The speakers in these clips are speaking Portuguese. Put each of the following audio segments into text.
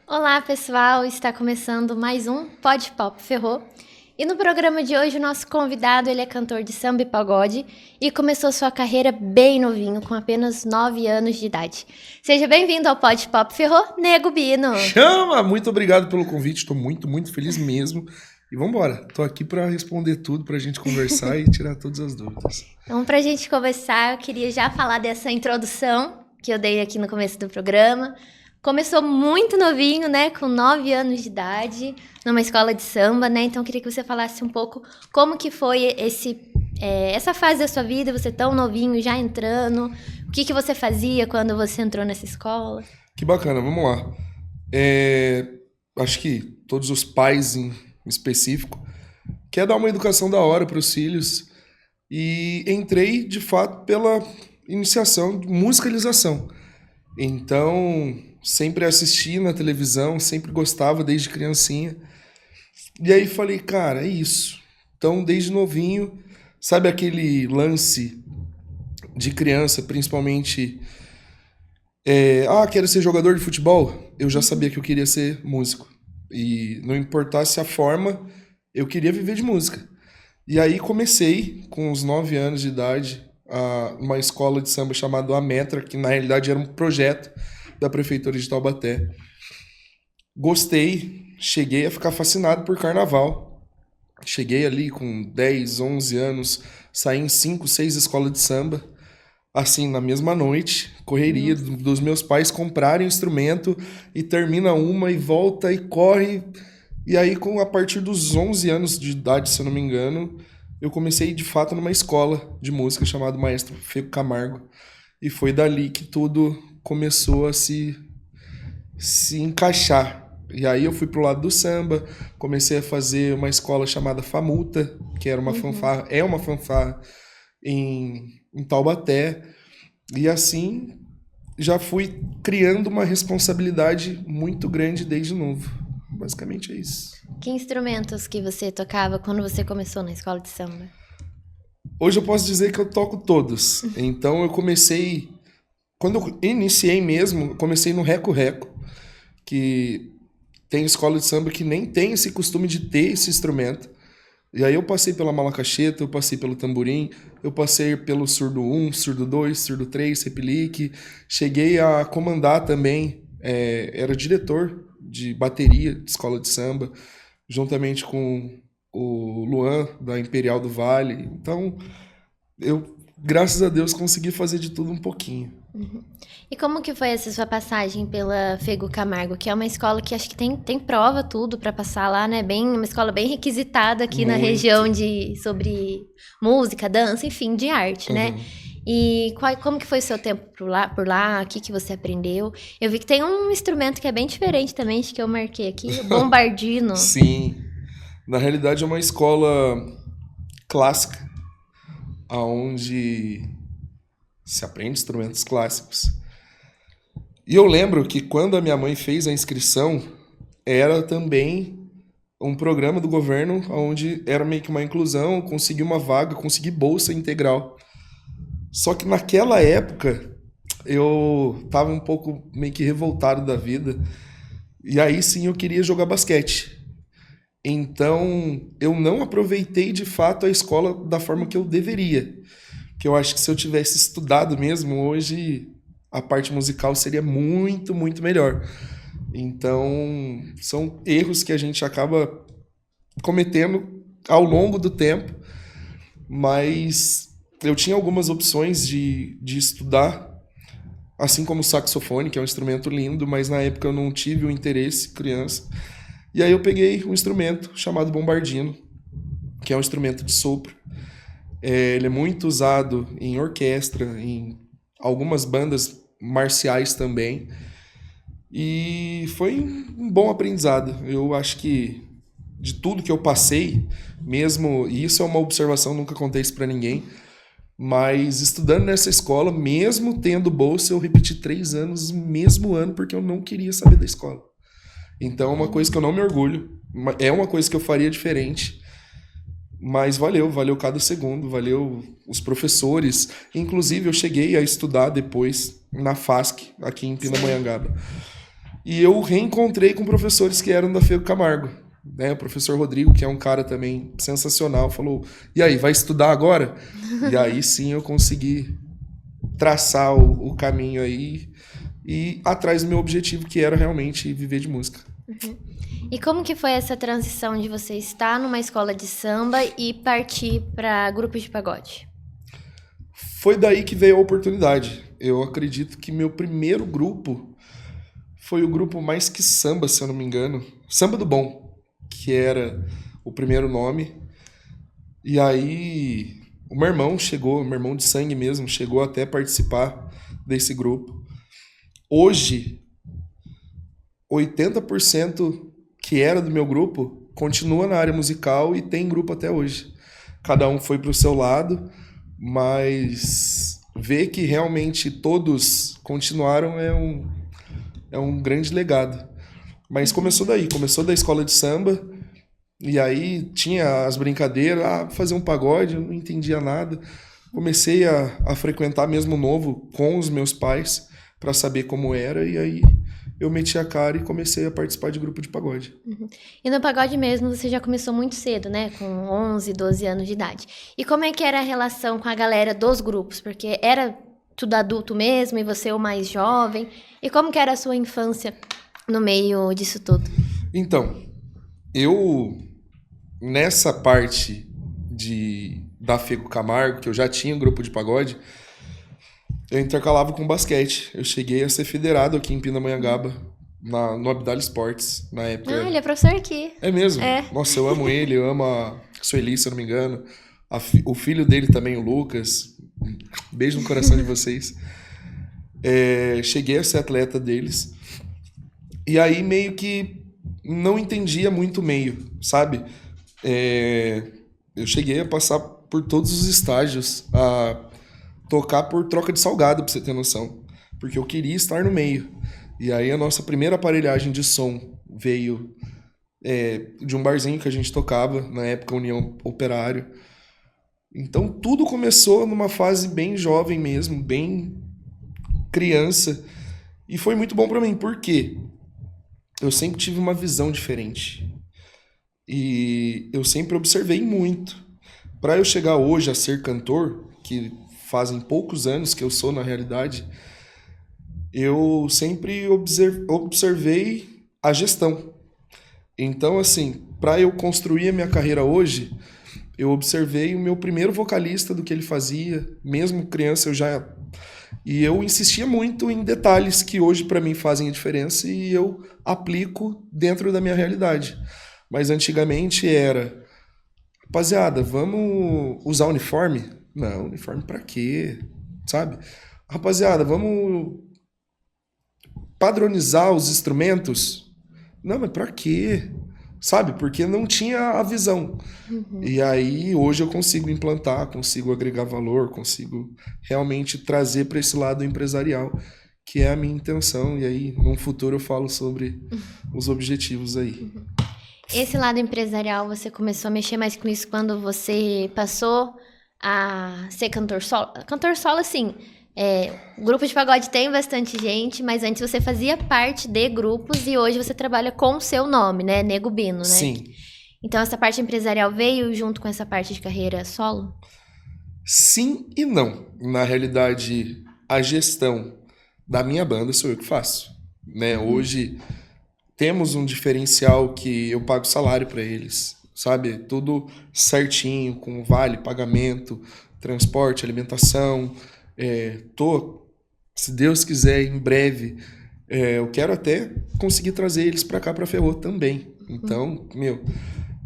Olá, pessoal! Está começando mais um Pod Pop Ferrou. E no programa de hoje, o nosso convidado, ele é cantor de samba e pagode e começou sua carreira bem novinho, com apenas 9 anos de idade. Seja bem-vindo ao Pod Pop Ferrou, Nego Bino! Chama! Muito obrigado pelo convite, estou muito feliz mesmo. E vambora, tô aqui para responder tudo, pra gente conversar e tirar todas as dúvidas. Então, pra gente conversar, eu queria já falar dessa introdução que eu dei aqui no começo do programa. Começou muito novinho, né? Com 9 anos de idade, numa escola de samba, né? Então, eu queria que você falasse um pouco como que foi essa fase da sua vida, você tão novinho, já entrando. O que você fazia quando você entrou nessa escola? Que bacana, vamos lá. Acho que todos os pais em específico querem dar uma educação da hora para os filhos. E entrei, de fato, pela iniciação de musicalização. Então, sempre assisti na televisão, sempre gostava desde criancinha. E aí falei, cara, é isso. Então, desde novinho, sabe aquele lance de criança, principalmente... quero ser jogador de futebol? Eu já sabia que eu queria ser músico. E não importasse a forma, eu queria viver de música. E aí comecei, com uns 9 anos de idade, uma escola de samba chamada A Metra, que na realidade era um projeto da Prefeitura de Taubaté. Gostei, cheguei a ficar fascinado por carnaval. Cheguei ali com 10, 11 anos, saí em 5, 6 escolas de samba, assim, na mesma noite, correria dos meus pais comprarem instrumento, e termina uma e volta e corre. E aí, a partir dos 11 anos de idade, se eu não me engano, eu comecei, de fato, numa escola de música chamada Maestro Feco Camargo. E foi dali que tudo começou a se encaixar. E aí eu fui pro lado do samba, comecei a fazer uma escola chamada Famuta, que era uma fanfarra, é uma fanfarra em Taubaté. E assim, já fui criando uma responsabilidade muito grande desde novo. Basicamente é isso. Que instrumentos que você tocava quando você começou na escola de samba? Hoje eu posso dizer que eu toco todos. Então eu comecei... Quando eu iniciei mesmo, eu comecei no reco-reco, que tem escola de samba que nem tem esse costume de ter esse instrumento. E aí eu passei pela malacacheta, eu passei pelo tamborim, eu passei pelo surdo 1, surdo 2, surdo 3, replique. Cheguei a comandar também, era diretor de bateria de escola de samba, juntamente com o Luan, da Imperial do Vale. Então, eu, graças a Deus, consegui fazer de tudo um pouquinho. Uhum. E como que foi essa sua passagem pela Feco Camargo, que é uma escola que acho que tem prova tudo para passar lá, né? Uma escola bem requisitada aqui na região sobre música, dança, enfim, de arte, né? E como que foi o seu tempo por lá? O que você aprendeu? Eu vi que tem um instrumento que é bem diferente também, acho que eu marquei aqui, o bombardino. Sim, na realidade é uma escola clássica, onde se aprende instrumentos clássicos. E eu lembro que quando a minha mãe fez a inscrição, era também um programa do governo onde era meio que uma inclusão, consegui uma vaga, consegui bolsa integral. Só que naquela época eu tava um pouco meio que revoltado da vida, e aí sim eu queria jogar basquete. Então eu não aproveitei de fato a escola da forma que eu deveria. Que eu acho que se eu tivesse estudado mesmo, hoje a parte musical seria muito melhor. Então, são erros que a gente acaba cometendo ao longo do tempo, mas eu tinha algumas opções de estudar, assim como o saxofone, que é um instrumento lindo, mas na época eu não tive o interesse, criança. E aí eu peguei um instrumento chamado bombardino, que é um instrumento de sopro. Ele é muito usado em orquestra, em algumas bandas marciais também. E foi um bom aprendizado. Eu acho que de tudo que eu passei, mesmo, e isso é uma observação, nunca contei isso pra ninguém, mas estudando nessa escola, mesmo tendo bolsa, eu repeti 3 anos no mesmo ano, porque eu não queria saber da escola. Então é uma coisa que eu não me orgulho, é uma coisa que eu faria diferente, mas valeu cada segundo, valeu os professores. Inclusive eu cheguei a estudar depois na FASC, aqui em Pindamonhangaba. E eu reencontrei com professores que eram da Fego Camargo. Né? O professor Rodrigo, que é um cara também sensacional, falou: e aí, vai estudar agora? E aí sim eu consegui traçar o caminho aí e atrás do meu objetivo, que era realmente viver de música. Uhum. E como que foi essa transição de você estar numa escola de samba e partir para grupos de pagode? Foi daí que veio a oportunidade. Eu acredito que meu primeiro grupo foi o grupo Mais Que Samba, se eu não me engano. Samba do Bom, que era o primeiro nome. E aí o meu irmão chegou, meu irmão de sangue mesmo, chegou até a participar desse grupo. Hoje, 80% que era do meu grupo continua na área musical e tem grupo até hoje. Cada um foi para o seu lado, mas ver que realmente todos continuaram é um grande legado. Mas começou daí, começou da escola de samba, e aí tinha as brincadeiras, fazer um pagode, eu não entendia nada. Comecei a frequentar mesmo novo com os meus pais para saber como era, e aí eu meti a cara e comecei a participar de grupo de pagode. Uhum. E no pagode mesmo você já começou muito cedo, né? Com 11, 12 anos de idade. E como é que era a relação com a galera dos grupos? Porque era tudo adulto mesmo e você o mais jovem. E como que era a sua infância no meio disso tudo? Então, eu, nessa parte da Fego Camargo, que eu já tinha um grupo de pagode, eu intercalava com basquete. Eu cheguei a ser federado aqui em Pindamonhangaba, no Abdala Esportes, na época. Ah, ele é professor aqui. É mesmo? É. Nossa, eu amo ele, eu amo a Sueli, se eu não me engano. O filho dele também, o Lucas. Beijo no coração de vocês. Cheguei a ser atleta deles. E aí meio que não entendia muito o meio, sabe? Eu cheguei a passar por todos os estágios, a tocar por troca de salgado, pra você ter noção. Porque eu queria estar no meio. E aí a nossa primeira aparelhagem de som veio de um barzinho que a gente tocava, na época União Operário. Então tudo começou numa fase bem jovem mesmo, bem criança. E foi muito bom pra mim, porque eu sempre tive uma visão diferente. E eu sempre observei muito. Para eu chegar hoje a ser cantor, que fazem poucos anos que eu sou na realidade, eu sempre observei a gestão. Então, assim, para eu construir a minha carreira hoje, eu observei o meu primeiro vocalista do que ele fazia, mesmo criança e eu insistia muito em detalhes que hoje para mim fazem a diferença e eu aplico dentro da minha realidade. Mas antigamente era: rapaziada, vamos usar uniforme? Não, uniforme pra quê? Sabe? Rapaziada, vamos padronizar os instrumentos? Não, mas pra quê? Sabe? Porque não tinha a visão. Uhum. E aí, hoje eu consigo implantar, consigo agregar valor, consigo realmente trazer para esse lado empresarial, que é a minha intenção. E aí, num futuro, eu falo sobre os objetivos aí. Uhum. Esse lado empresarial, você começou a mexer mais com isso quando você passou a ser cantor solo? Cantor solo, assim, o grupo de pagode tem bastante gente, mas antes você fazia parte de grupos e hoje você trabalha com o seu nome, né? Nego Bino, né? Sim. Então essa parte empresarial veio junto com essa parte de carreira solo? Sim e não. Na realidade, a gestão da minha banda sou eu que faço, né? Hoje temos um diferencial que eu pago salário para eles, sabe? Tudo certinho, com vale, pagamento, transporte, alimentação. Se Deus quiser, em breve, eu quero até conseguir trazer eles para cá, para Ferrol também. Então,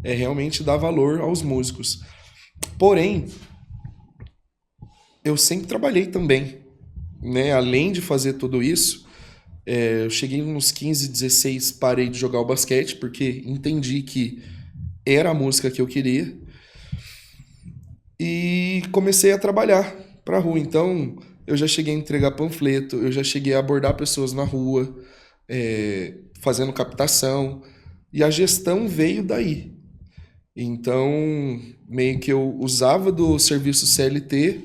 realmente dar valor aos músicos. Porém, eu sempre trabalhei também, né? Além de fazer tudo isso, eu cheguei uns 15, 16, parei de jogar o basquete, porque entendi que era a música que eu queria. E comecei a trabalhar pra rua. Então, eu já cheguei a entregar panfleto, eu já cheguei a abordar pessoas na rua, fazendo captação. E a gestão veio daí. Então, meio que eu usava do serviço CLT,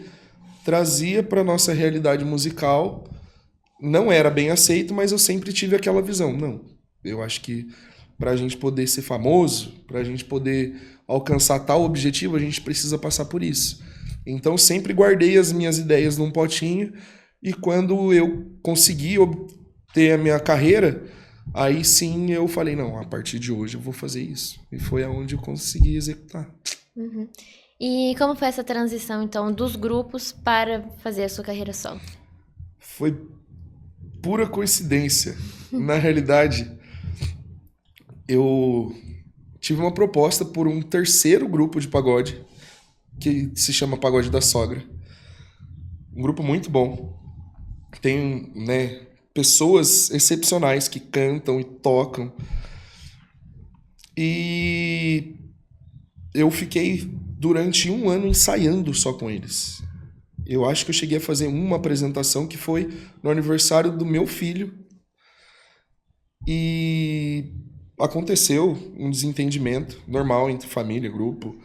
trazia para nossa realidade musical não era bem aceito, mas eu sempre tive aquela visão. Não, eu acho que pra gente poder ser famoso, pra gente poder alcançar tal objetivo, a gente precisa passar por isso. Então sempre guardei as minhas ideias num potinho e quando eu consegui obter a minha carreira, aí sim eu falei, não, a partir de hoje eu vou fazer isso. E foi aonde eu consegui executar. Uhum. E como foi essa transição, então, dos grupos para fazer a sua carreira solo? Foi pura coincidência. Na realidade, eu tive uma proposta por um terceiro grupo de pagode, que se chama Pagode da Sogra. Um grupo muito bom. Tem, né, pessoas excepcionais que cantam e tocam. E eu fiquei durante 1 ano ensaiando só com eles. Eu acho que eu cheguei a fazer uma apresentação que foi no aniversário do meu filho. E aconteceu um desentendimento normal entre família, grupo.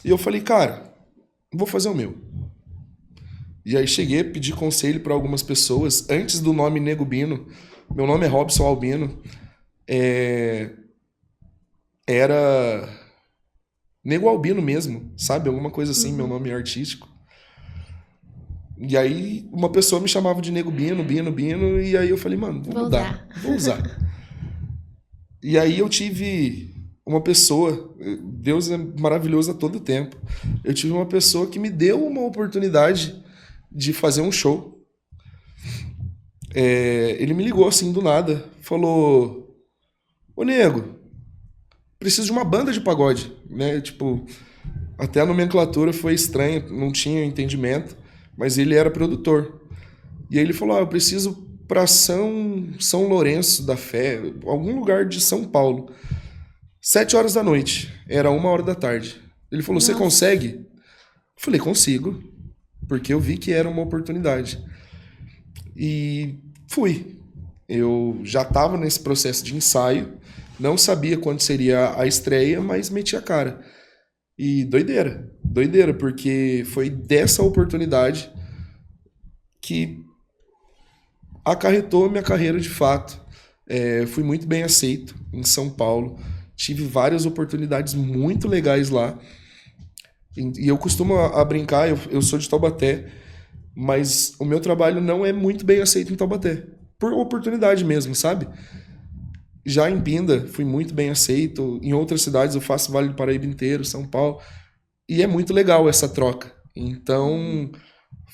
E eu falei, cara, vou fazer o meu. E aí cheguei a pedir conselho para algumas pessoas. Antes do nome Nego Bino, meu nome é Robson Albino, era Nego Albino mesmo, sabe? Alguma coisa assim, meu nome é artístico. E aí uma pessoa me chamava de Nego Bino, Bino, e aí eu falei, mano, vou mudar, vou usar. E aí eu tive uma pessoa, Deus é maravilhoso a todo tempo, eu tive uma pessoa que me deu uma oportunidade de fazer um show. Ele me ligou assim do nada, falou, ô nego, preciso de uma banda de pagode, né? Tipo, até a nomenclatura foi estranha, não tinha entendimento, mas ele era produtor. E aí ele falou, eu preciso para São Lourenço da Fé, algum lugar de São Paulo. 7 horas da noite, era 1 hora da tarde. Ele falou, você consegue? Eu falei, consigo, porque eu vi que era uma oportunidade. E fui. Eu já estava nesse processo de ensaio, não sabia quando seria a estreia, mas meti a cara. E doideira, porque foi dessa oportunidade que acarretou minha carreira de fato. Fui muito bem aceito em São Paulo, tive várias oportunidades muito legais lá. E eu costumo a brincar, eu sou de Taubaté, mas o meu trabalho não é muito bem aceito em Taubaté, por oportunidade mesmo, sabe? Já em Pinda, fui muito bem aceito. Em outras cidades eu faço Vale do Paraíba inteiro, São Paulo. E é muito legal essa troca. Então,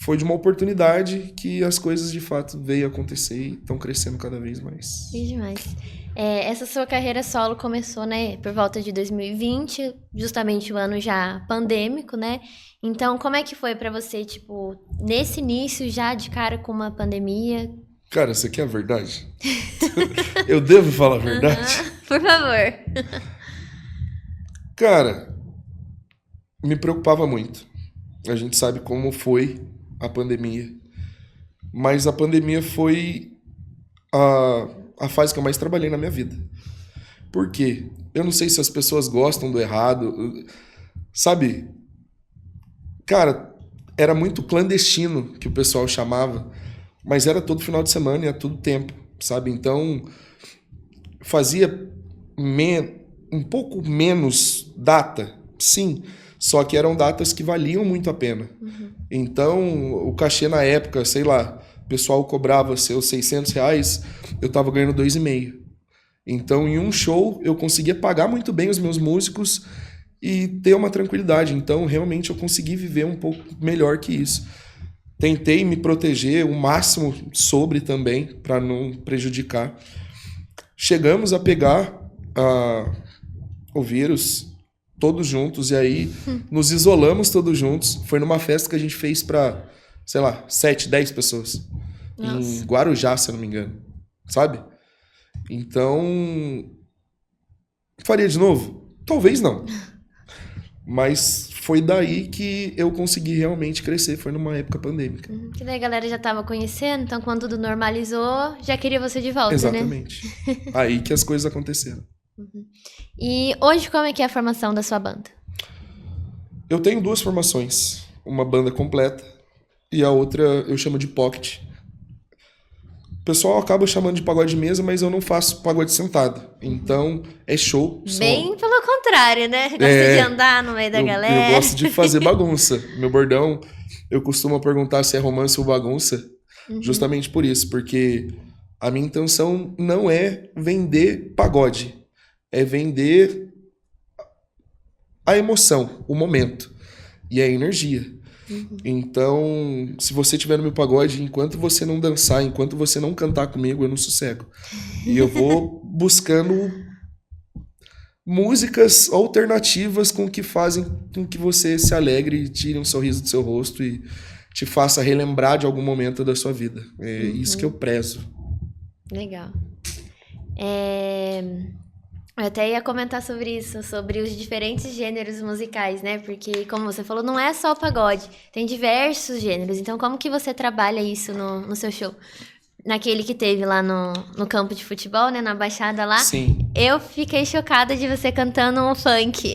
foi de uma oportunidade que as coisas de fato veio acontecer e estão crescendo cada vez mais. Que demais. Essa sua carreira solo começou, né, por volta de 2020, justamente o ano já pandêmico, né? Então, como é que foi pra você, tipo, nesse início já de cara com uma pandemia? Cara, isso aqui é a verdade? Eu devo falar a verdade? Por favor. Cara, me preocupava muito. A gente sabe como foi a pandemia. Mas a pandemia foi a fase que eu mais trabalhei na minha vida. Por quê? Eu não sei se as pessoas gostam do errado. Sabe? Cara, era muito clandestino que o pessoal chamava. Mas era todo final de semana e a todo tempo, sabe? Então, fazia um pouco menos data, sim. Só que eram datas que valiam muito a pena. Uhum. Então, o cachê na época, sei lá, o pessoal cobrava seus R$600, eu tava ganhando 2,5. Então, em um show, eu conseguia pagar muito bem os meus músicos e ter uma tranquilidade. Então, realmente, eu consegui viver um pouco melhor que isso. Tentei me proteger o máximo sobre também, para não prejudicar. Chegamos a pegar o vírus todos juntos, e aí nos isolamos todos juntos. Foi numa festa que a gente fez para, sei lá, 7, 10 pessoas. Nossa. Em Guarujá, se eu não me engano. Sabe? Então, faria de novo? Talvez não. Mas foi daí que eu consegui realmente crescer, foi numa época pandêmica. Que daí a galera já tava conhecendo, então quando tudo normalizou, já queria você de volta, exatamente. Né? Aí que as coisas aconteceram. Uhum. E hoje como é que é a formação da sua banda? Eu tenho 2 formações, uma banda completa e a outra eu chamo de pocket. pessoal acaba chamando de pagode de mesa, mas eu não faço pagode sentado. Então, é show. Bem pelo contrário, né? Gosta de andar no meio da galera. Eu gosto de fazer bagunça. Meu bordão, eu costumo perguntar se é romance ou bagunça, justamente por isso, porque a minha intenção não é vender pagode, é vender a emoção, o momento e a energia. Então, se você estiver no meu pagode, enquanto você não dançar, enquanto você não cantar comigo, eu não sossego. E eu vou buscando músicas alternativas com que fazem com que você se alegre, tire um sorriso do seu rosto e te faça relembrar de algum momento da sua vida. É isso que eu prezo. Legal. Eu até ia comentar sobre isso, sobre os diferentes gêneros musicais, né? Porque, como você falou, não é só o pagode, tem diversos gêneros. Então, como que você trabalha isso no seu show? Naquele que teve lá no campo de futebol, né? Na Baixada lá. Sim. Eu fiquei chocada de você cantando um funk.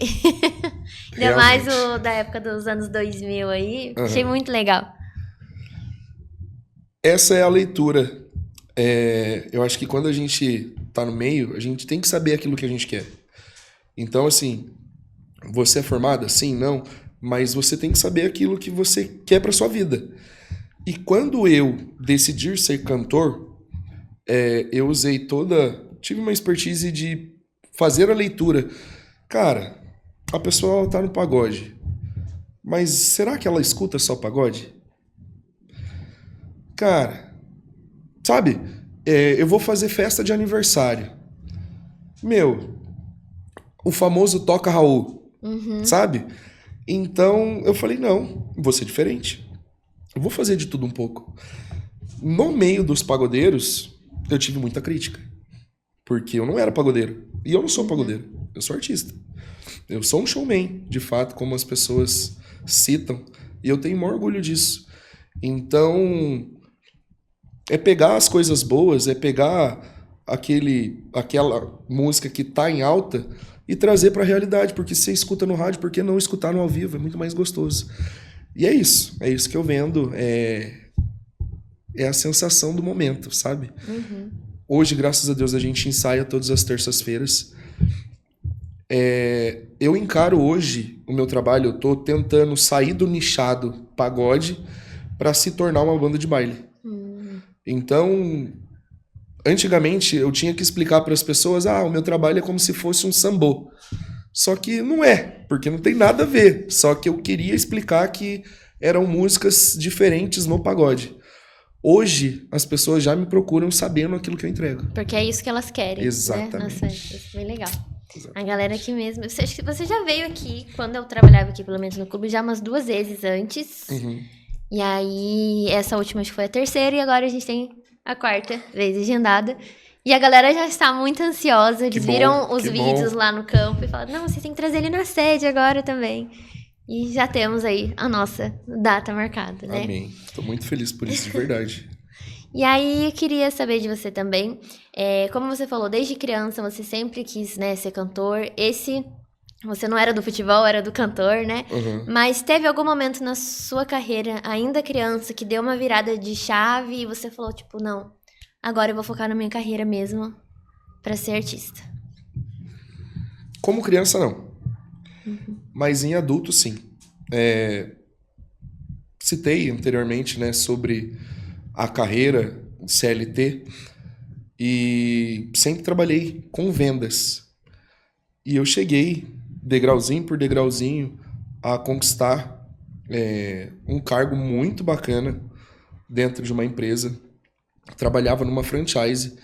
Ainda mais o da época dos anos 2000 aí. Achei muito legal. Essa é a leitura. Eu acho que quando a gente tá no meio, a gente tem que saber aquilo que a gente quer. Então, assim, você é formada? Sim, não. Mas você tem que saber aquilo que você quer pra sua vida. E quando eu decidi ser cantor, eu usei tive uma expertise de fazer a leitura. Cara, a pessoa tá no pagode, mas será que ela escuta só pagode? Cara, sabe? Eu vou fazer festa de aniversário. Meu, o famoso Toca Raul, sabe? Então eu falei, não, vou ser diferente. Eu vou fazer de tudo um pouco. No meio dos pagodeiros, eu tive muita crítica. Porque eu não era pagodeiro. E eu não sou pagodeiro. Eu sou artista. Eu sou um showman, de fato, como as pessoas citam. E eu tenho maior orgulho disso. Então, é pegar as coisas boas, é pegar aquela música que tá em alta e trazer pra realidade. Porque se você escuta no rádio, por que não escutar no ao vivo? É muito mais gostoso. E é isso que eu vendo, é a sensação do momento, sabe? Hoje, graças a Deus, a gente ensaia todas as terças-feiras. Eu encaro hoje o meu trabalho, eu tô tentando sair do nichado pagode para se tornar uma banda de baile. Então, antigamente eu tinha que explicar para as pessoas, o meu trabalho é como se fosse um sambô. Só que não é, porque não tem nada a ver. Só que eu queria explicar que eram músicas diferentes no pagode. Hoje, as pessoas já me procuram sabendo aquilo que eu entrego. Porque é isso que elas querem. Exatamente. Né? Nossa, isso foi legal. Exatamente. A galera aqui mesmo. Você já veio aqui, quando eu trabalhava aqui, pelo menos no clube, já umas 2 vezes antes. E aí, essa última acho que foi a terceira, e agora a gente tem a 4ª vez agendada. E a galera já está muito ansiosa. Eles viram os vídeos lá no campo e falaram, não, vocês têm que trazer ele na sede agora também. E já temos aí a nossa data marcada, né? Amém. Estou muito feliz por isso, de verdade. E aí, eu queria saber de você também. Como você falou, desde criança você sempre quis, né, ser cantor. Você não era do futebol, era do cantor, né? Mas teve algum momento na sua carreira, ainda criança, que deu uma virada de chave e você falou, tipo, não, agora eu vou focar na minha carreira mesmo pra ser artista? Como criança, não. Mas em adulto, sim. Citei anteriormente, né, sobre a carreira CLT e sempre trabalhei com vendas. E eu cheguei, degrauzinho por degrauzinho, a conquistar um cargo muito bacana dentro de uma empresa. Trabalhava numa franchise.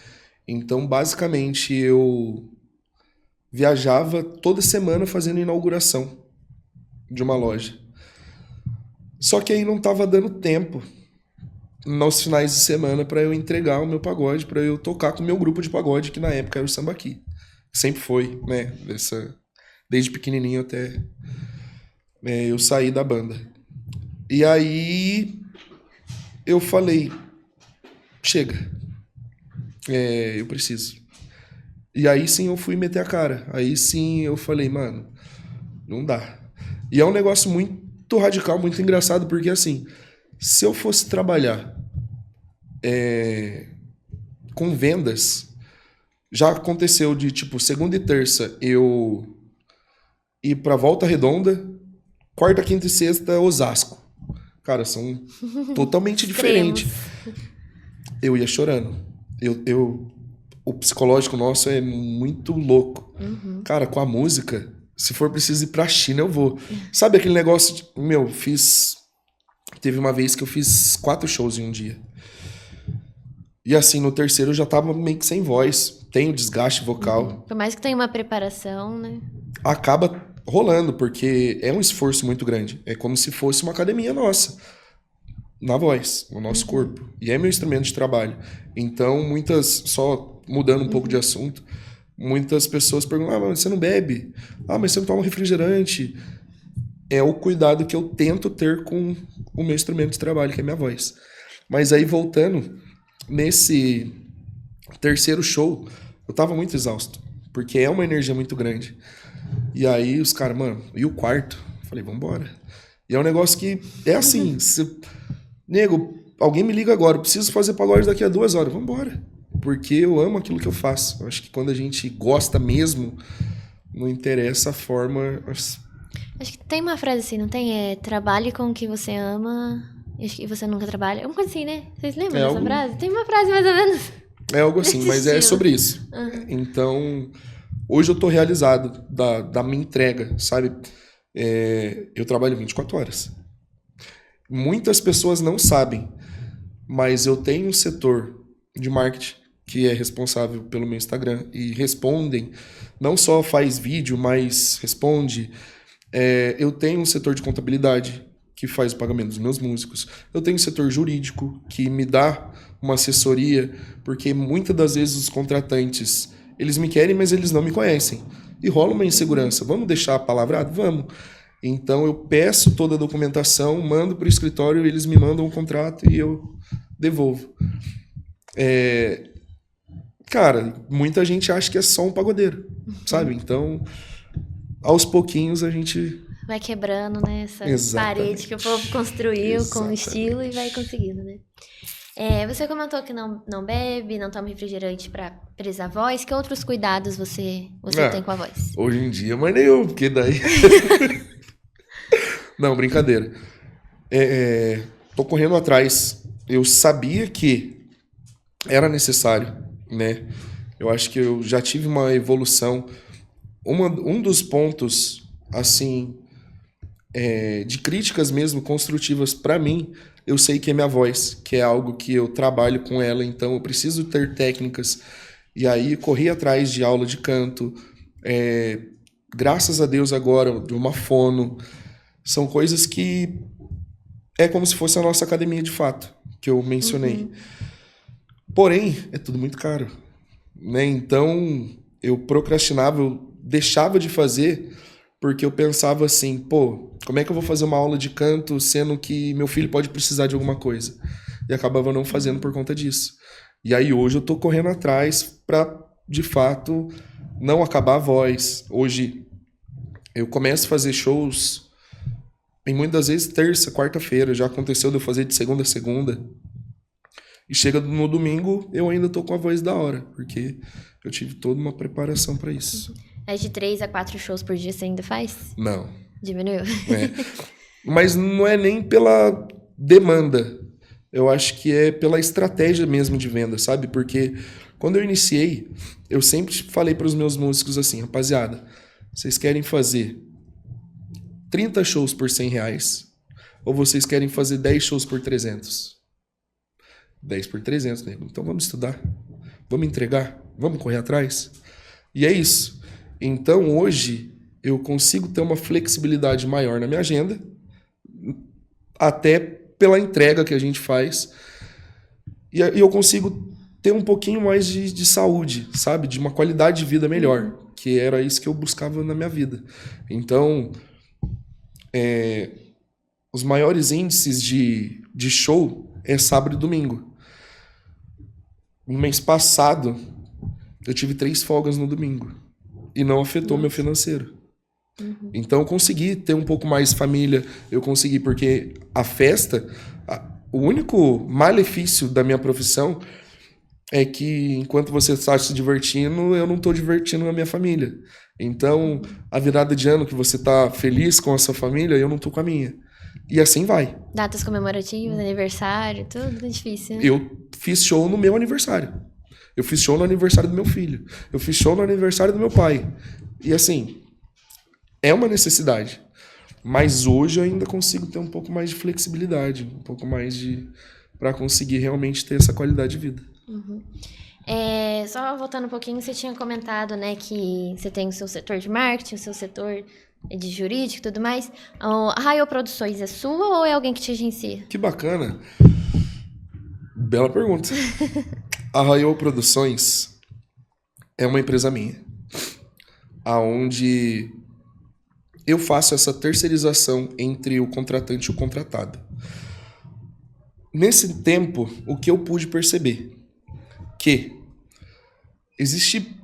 Então, basicamente, eu viajava toda semana fazendo inauguração de uma loja. Só que aí não estava dando tempo nos finais de semana para eu entregar o meu pagode, para eu tocar com o meu grupo de pagode, que na época era o Sambaqui. Sempre foi, né? Desde pequenininho até eu sair da banda. E aí eu falei, chega, eu preciso. E aí sim eu fui meter a cara. Aí sim eu falei, mano, não dá. E é um negócio muito radical, muito engraçado, porque assim, se eu fosse trabalhar com vendas, já aconteceu de, tipo, segunda e terça eu ir pra Volta Redonda, quarta, quinta e sexta, Osasco. Cara, são totalmente diferentes. Eu ia chorando. O psicológico nosso é muito louco. Cara, com a música, se for preciso ir pra China, eu vou. Sabe aquele negócio de, teve uma vez que eu fiz 4 shows em um dia. E assim, no terceiro eu já tava meio que sem voz. Tenho desgaste vocal. Por mais que tenha uma preparação, né? Acaba rolando, porque é um esforço muito grande. É como se fosse uma academia nossa. Na voz, no nosso corpo. E é meu instrumento de trabalho. Então, só mudando um pouco de assunto, muitas pessoas perguntam, mas você não bebe? Mas você não toma refrigerante? É o cuidado que eu tento ter com o meu instrumento de trabalho, que é a minha voz. Mas aí, voltando, nesse terceiro show, eu tava muito exausto, porque é uma energia muito grande. E aí, os caras, mano, e o quarto? Falei, vambora. E é um negócio que é assim, nego, alguém me liga agora, eu preciso fazer pagode daqui a 2 horas. Vambora. Porque eu amo aquilo que eu faço. Eu acho que quando a gente gosta mesmo, não interessa a forma. Acho que tem uma frase assim, não tem? Trabalhe com o que você ama e você nunca trabalha. É uma coisa assim, né? Vocês lembram dessa frase? Tem uma frase mais ou menos. É algo assim, mas estilo. É sobre isso. Então, hoje eu tô realizado da minha entrega, sabe? Eu trabalho 24 horas. Muitas pessoas não sabem, mas eu tenho um setor de marketing que é responsável pelo meu Instagram e respondem, não só faz vídeo, mas responde. Eu tenho um setor de contabilidade que faz o pagamento dos meus músicos. Eu tenho um setor jurídico que me dá uma assessoria, porque muitas das vezes os contratantes, eles me querem, mas eles não me conhecem. E rola uma insegurança. Vamos deixar palavrado? Vamos. Então eu peço toda a documentação, mando para o escritório, eles me mandam um contrato e eu devolvo. Cara, muita gente acha que é só um pagodeiro, sabe? Então, aos pouquinhos a gente vai quebrando, né? Essa parede que o povo construiu com estilo e vai conseguindo, né? Você comentou que não bebe, não toma refrigerante para prezar a voz. Que outros cuidados você tem com a voz? Hoje em dia, mas nenhum, porque daí... Não, brincadeira. Tô correndo atrás. Eu sabia que era necessário, né? Eu acho que eu já tive uma evolução. Um dos pontos, assim, de críticas mesmo, construtivas para mim, eu sei que é minha voz, que é algo que eu trabalho com ela, então eu preciso ter técnicas. E aí corri atrás de aula de canto. Graças a Deus agora, de uma fono. São coisas que é como se fosse a nossa academia de fato, que eu mencionei. Porém, é tudo muito caro, né? Então, eu procrastinava, eu deixava de fazer, porque eu pensava assim, como é que eu vou fazer uma aula de canto, sendo que meu filho pode precisar de alguma coisa? E acabava não fazendo por conta disso. E aí hoje eu tô correndo atrás para, de fato, não acabar a voz. Hoje eu começo a fazer shows... E muitas vezes terça, quarta-feira. Já aconteceu de eu fazer de segunda a segunda. E chega no domingo, eu ainda tô com a voz da hora. Porque eu tive toda uma preparação pra isso. De 3 a 4 shows por dia você ainda faz? Não. Diminuiu? Mas não é nem pela demanda. Eu acho que é pela estratégia mesmo de venda, sabe? Porque quando eu iniciei, eu sempre falei pros meus músicos assim, rapaziada, vocês querem fazer 30 shows por R$100, ou vocês querem fazer 10 shows por 300? 10 por 300, nego. Então vamos estudar, vamos entregar, vamos correr atrás. E é isso. Então hoje eu consigo ter uma flexibilidade maior na minha agenda, até pela entrega que a gente faz, e eu consigo ter um pouquinho mais de saúde, sabe? De uma qualidade de vida melhor, que era isso que eu buscava na minha vida. Então... os maiores índices de show é sábado e domingo. No mês passado, eu tive 3 folgas no domingo. E não afetou meu financeiro. Então eu consegui ter um pouco mais família. Eu consegui, porque a festa... O único malefício da minha profissão é que enquanto você está se divertindo, eu não estou divertindo a minha família. Então, a virada de ano que você está feliz com a sua família, eu não estou com a minha. E assim vai. Datas comemorativas, aniversário, tudo é difícil, né? Eu fiz show no meu aniversário. Eu fiz show no aniversário do meu filho. Eu fiz show no aniversário do meu pai. E assim, é uma necessidade. Mas hoje eu ainda consigo ter um pouco mais de flexibilidade, um pouco mais de... para conseguir realmente ter essa qualidade de vida. Só voltando um pouquinho, você tinha comentado, né, que você tem o seu setor de marketing, o seu setor de jurídico e tudo mais. A Raio Produções é sua ou é alguém que te agencia? Que bacana. Bela pergunta. A Raio Produções é uma empresa minha, aonde eu faço essa terceirização entre o contratante e o contratado. Nesse tempo, o que eu pude perceber? Que existe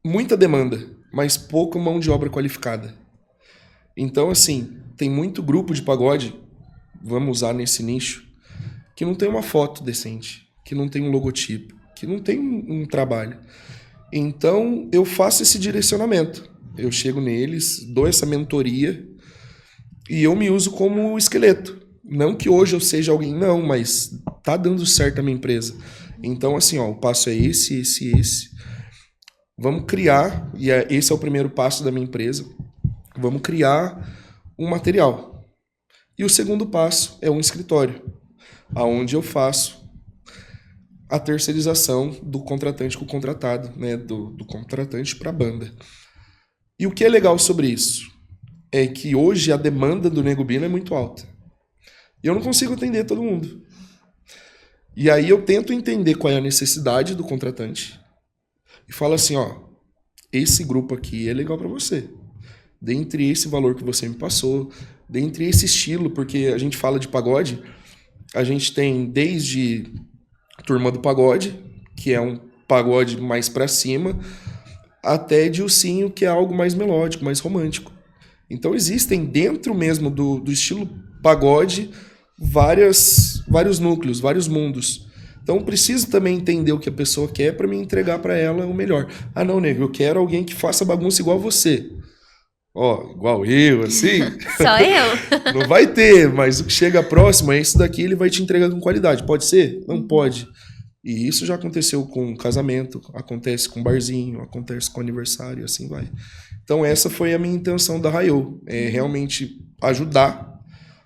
muita demanda, mas pouca mão de obra qualificada. Então, assim, tem muito grupo de pagode, vamos usar nesse nicho, que não tem uma foto decente, que não tem um logotipo, que não tem um trabalho. Então, eu faço esse direcionamento. Eu chego neles, dou essa mentoria e eu me uso como esqueleto. Não que hoje eu seja alguém, não, mas tá dando certo a minha empresa. Então, assim, ó, o passo é esse. Vamos criar, e esse é o primeiro passo da minha empresa, vamos criar um material. E o segundo passo é um escritório, onde eu faço a terceirização do contratante com o contratado, né, do contratante para a banda. E o que é legal sobre isso é que hoje a demanda do Nego Bino é muito alta. E eu não consigo atender todo mundo. E aí eu tento entender qual é a necessidade do contratante e falo assim, ó, esse grupo aqui é legal para você. Dentre esse valor que você me passou, dentre esse estilo, porque a gente fala de pagode, a gente tem desde Turma do Pagode, que é um pagode mais para cima, até Dilcinho, que é algo mais melódico, mais romântico. Então existem dentro mesmo do estilo pagode vários núcleos, vários mundos. Então preciso também entender o que a pessoa quer para me entregar para ela o melhor. Ah, não, nego, eu quero alguém que faça bagunça igual você. Ó, igual eu, assim. Só eu? Não vai ter, mas o que chega próximo é esse daqui, ele vai te entregar com qualidade. Pode ser? Não pode. E isso já aconteceu com casamento, acontece com barzinho, acontece com aniversário, assim vai. Então essa foi a minha intenção da Raio, é realmente ajudar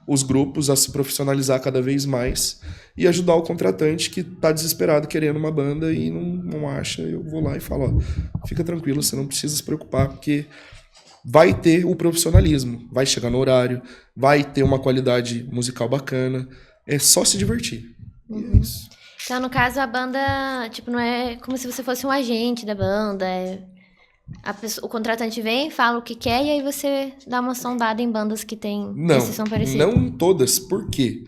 os grupos a se profissionalizar cada vez mais e ajudar o contratante que está desesperado querendo uma banda e não acha. Eu vou lá e falo, ó, fica tranquilo, você não precisa se preocupar, porque vai ter o profissionalismo, vai chegar no horário, vai ter uma qualidade musical bacana, é só se divertir. E é isso. Então, no caso, a banda, tipo, não é como se você fosse um agente da banda, o contratante vem, fala o que quer e aí você dá uma sondada em bandas que tem decisão parecida. Não todas. Por quê?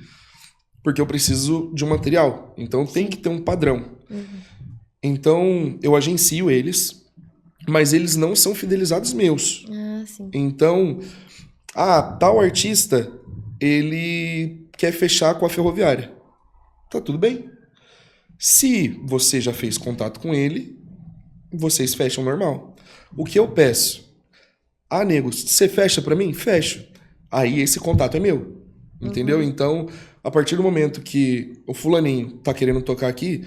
Porque eu preciso de um material. Então tem que ter um padrão. Então eu agencio eles, mas eles não são fidelizados meus. Ah, sim. Então, tal artista, ele quer fechar com a Ferroviária. Tá tudo bem. Se você já fez contato com ele, vocês fecham normal. O que eu peço? Nego, você fecha pra mim? Fecho. Aí esse contato é meu. Entendeu? Então, a partir do momento que o fulaninho tá querendo tocar aqui,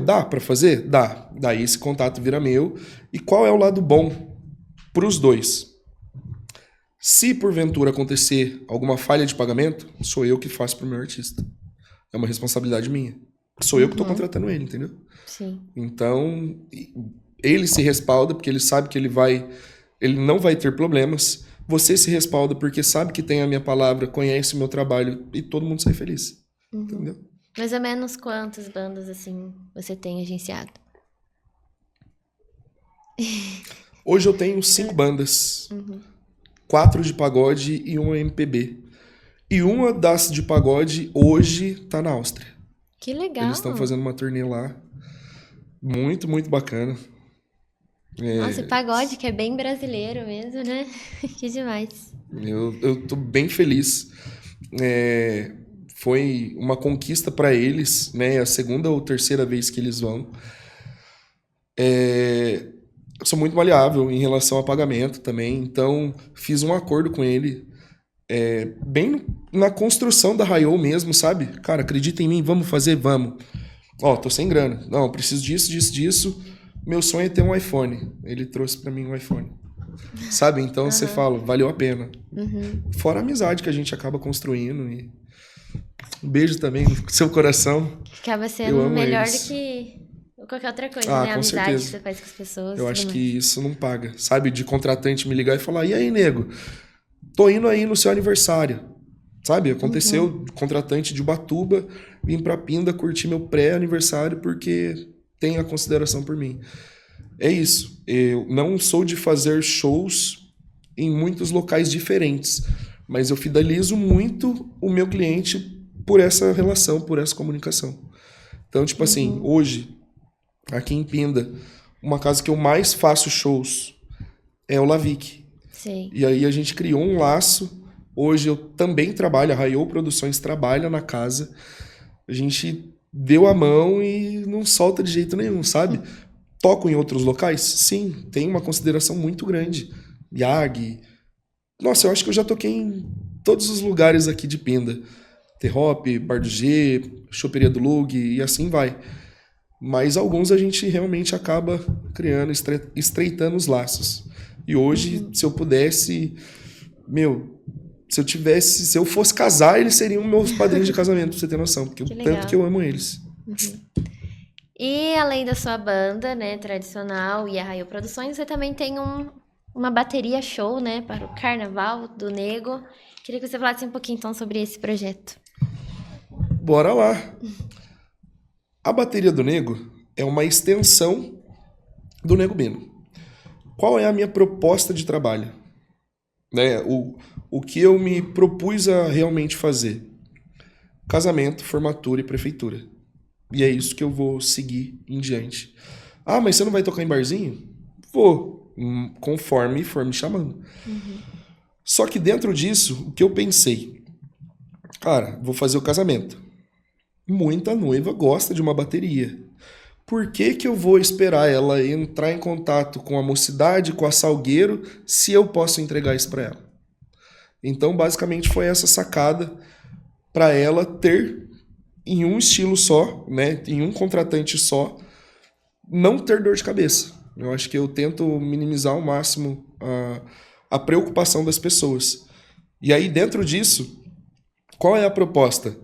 dá pra fazer? Dá. Daí esse contato vira meu. E qual é o lado bom pros dois? Se porventura acontecer alguma falha de pagamento, sou eu que faço pro meu artista. É uma responsabilidade minha. Sou eu que tô contratando ele, entendeu? Sim. Então, ele se respalda porque ele sabe que ele não vai ter problemas. Você se respalda porque sabe que tem a minha palavra, conhece o meu trabalho e todo mundo sai feliz. Entendeu? Mais ou menos quantas bandas, assim, você tem agenciado? Hoje eu tenho 5 bandas. 4 de pagode e uma MPB. E uma das de pagode hoje tá na Áustria. Que legal. Eles estão fazendo uma turnê lá. Muito, muito bacana. Nossa, e pagode, que é bem brasileiro mesmo, né? Que demais. Eu tô bem feliz. foi uma conquista para eles, né? É a segunda ou terceira vez que eles vão. Eu sou muito maleável em relação a pagamento também, então fiz um acordo com ele, bem na construção da Raiô mesmo, sabe? Cara, acredita em mim, vamos fazer? Vamos. Ó, tô sem grana. Não, preciso disso. Meu sonho é ter um iPhone. Ele trouxe para mim um iPhone. Sabe? Então você fala, valeu a pena. Fora a amizade que a gente acaba construindo. E um beijo também no seu coração. Acaba sendo melhor do que qualquer outra coisa, né? A amizade certeza. que você faz com as pessoas. Eu acho que isso não paga. Sabe? De contratante me ligar e falar, e aí, nego? Tô indo aí no seu aniversário. Sabe? Aconteceu, contratante de Ubatuba, vim pra Pinda curtir meu pré-aniversário porque tem a consideração por mim. É isso. Eu não sou de fazer shows em muitos locais diferentes, mas eu fidelizo muito o meu cliente por essa relação, por essa comunicação. Então, tipo assim, hoje, aqui em Pinda, uma casa que eu mais faço shows é o Lavic. Sim. E aí a gente criou um laço. Hoje eu também trabalho, a Raiô Produções trabalha na casa. A gente deu a mão e não solta de jeito nenhum, sabe? Toco em outros locais? Sim, tem uma consideração muito grande. Yag. Nossa, eu acho que eu já toquei em todos os lugares aqui de Pinda. T-Hop, Bar do G, Choperia do Lug e assim vai. Mas alguns a gente realmente acaba criando, estreitando os laços. E hoje, se eu pudesse... se eu fosse casar, eles seriam meus padrinhos de casamento, pra você ter noção. Porque tanto que eu amo eles. E além da sua banda, né, tradicional e a Raiô Produções, você também tem uma bateria show, né, para o Carnaval do Nego. Queria que você falasse um pouquinho então sobre esse projeto. Bora lá. A bateria do Nego é uma extensão do Nego Bino. Qual é a minha proposta de trabalho? Né? O que eu me propus a realmente fazer? Casamento, formatura e prefeitura. E é isso que eu vou seguir em diante. Ah, mas você não vai tocar em barzinho? Vou, conforme for me chamando. Só que dentro disso, o que eu pensei? Cara, vou fazer o casamento. Muita noiva gosta de uma bateria. Por que que eu vou esperar ela entrar em contato com a mocidade, com a Salgueiro, se eu posso entregar isso para ela? Então, basicamente, foi essa sacada para ela ter em um estilo só, né, em um contratante só, não ter dor de cabeça. Eu acho que eu tento minimizar ao máximo a preocupação das pessoas. E aí, dentro disso, qual é a proposta?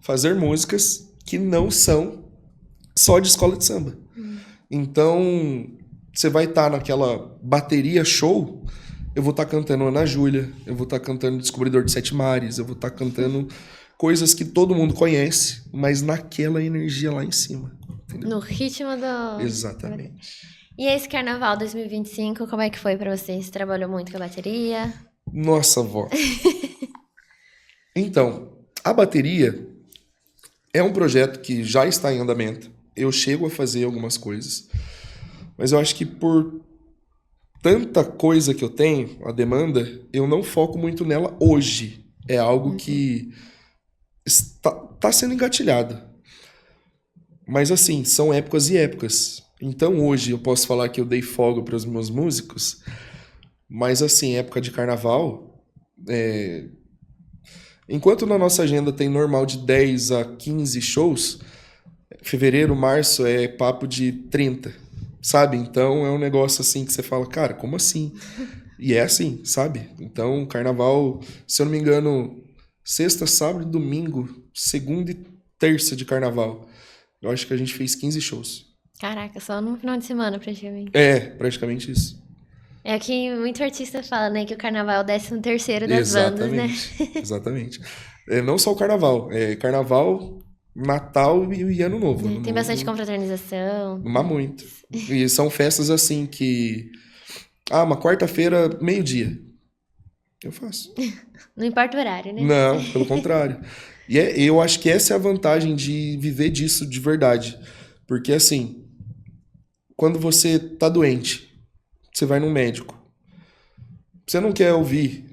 Fazer músicas que não são só de escola de samba. Então, você vai estar naquela bateria show, eu vou estar cantando Ana Júlia, eu vou estar cantando Descobridor de Sete Mares, eu vou estar cantando coisas que todo mundo conhece, mas naquela energia lá em cima. Entendeu? No ritmo do... Exatamente. E esse Carnaval 2025, como é que foi pra você? Você trabalhou muito com a bateria? Nossa, vó. Então, a bateria é um projeto que já está em andamento. Eu chego a fazer algumas coisas. Mas eu acho que por tanta coisa que eu tenho, a demanda, eu não foco muito nela hoje. É algo que está sendo engatilhado. Mas assim, são épocas e épocas. Então hoje eu posso falar que eu dei folga para os meus músicos, mas assim, época de carnaval, enquanto na nossa agenda tem normal de 10 a 15 shows, fevereiro, março é papo de 30, sabe? Então é um negócio assim que você fala, cara, como assim? E é assim, sabe? Então, carnaval, se eu não me engano, sexta, sábado e domingo, segunda e terça de carnaval, eu acho que a gente fez 15 shows. Caraca, só no final de semana, praticamente. É, praticamente isso. É o que muito artista fala, né? Que o carnaval é o 13º das bandas, né? Exatamente. Não só o carnaval. É carnaval, Natal e Ano Novo. Ano Tem Novo, bastante confraternização. Mas muito. E são festas assim que... Ah, uma quarta-feira, meio-dia. Eu faço. Não importa o horário, né? Não, pelo contrário. E eu acho que essa é a vantagem de viver disso de verdade. Porque assim... Quando você tá doente, você vai num médico. Você não quer ouvir,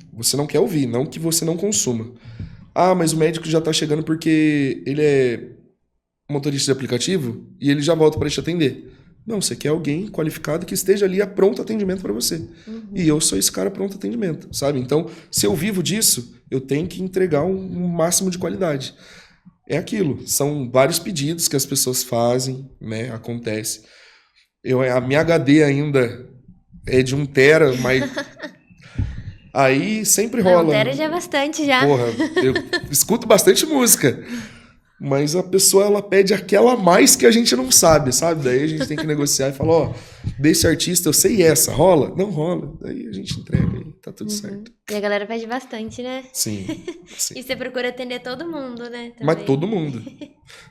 não que você não consuma. Ah, mas o médico já tá chegando porque ele é motorista de aplicativo e ele já volta para te atender. Não, você quer alguém qualificado que esteja ali a pronto atendimento para você. E eu sou esse cara pronto atendimento, sabe? Então, se eu vivo disso, eu tenho que entregar um máximo de qualidade. É aquilo, são vários pedidos que as pessoas fazem, né? Acontece. A minha HD ainda é de 1 tera, mas aí sempre Não, rola. 1 tera já é bastante já. Porra, eu escuto bastante música. Mas a pessoa, ela pede aquela a mais que a gente não sabe, sabe? Daí a gente tem que negociar e falar, ó, desse artista eu sei essa, rola? Não rola. Daí a gente entrega e tá tudo certo. E a galera pede bastante, né? Sim, sim. E você procura atender todo mundo, né? Também. Mas todo mundo.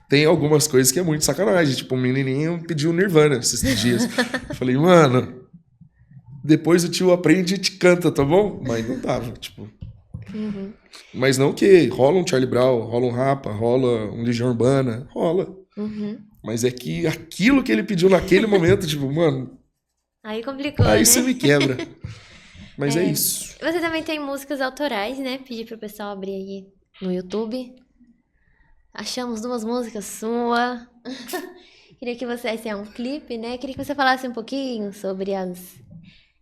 Tem algumas coisas que é muito sacanagem. Tipo, um menininho pediu Nirvana esses dias. Eu falei, mano, depois o tio aprende e te canta, tá bom? Mas não tava, tipo... Mas não que rola um Charlie Brown, rola um Rapa, rola um Legião Urbana, rola. Mas é que aquilo que ele pediu naquele momento, tipo, mano... Aí complicou, Aí né? você me quebra. Mas é isso. Você também tem músicas autorais, né? Pedi pro pessoal abrir aí no YouTube. Achamos 2 músicas sua. Queria que você... Esse é um clipe, né? Queria que você falasse um pouquinho sobre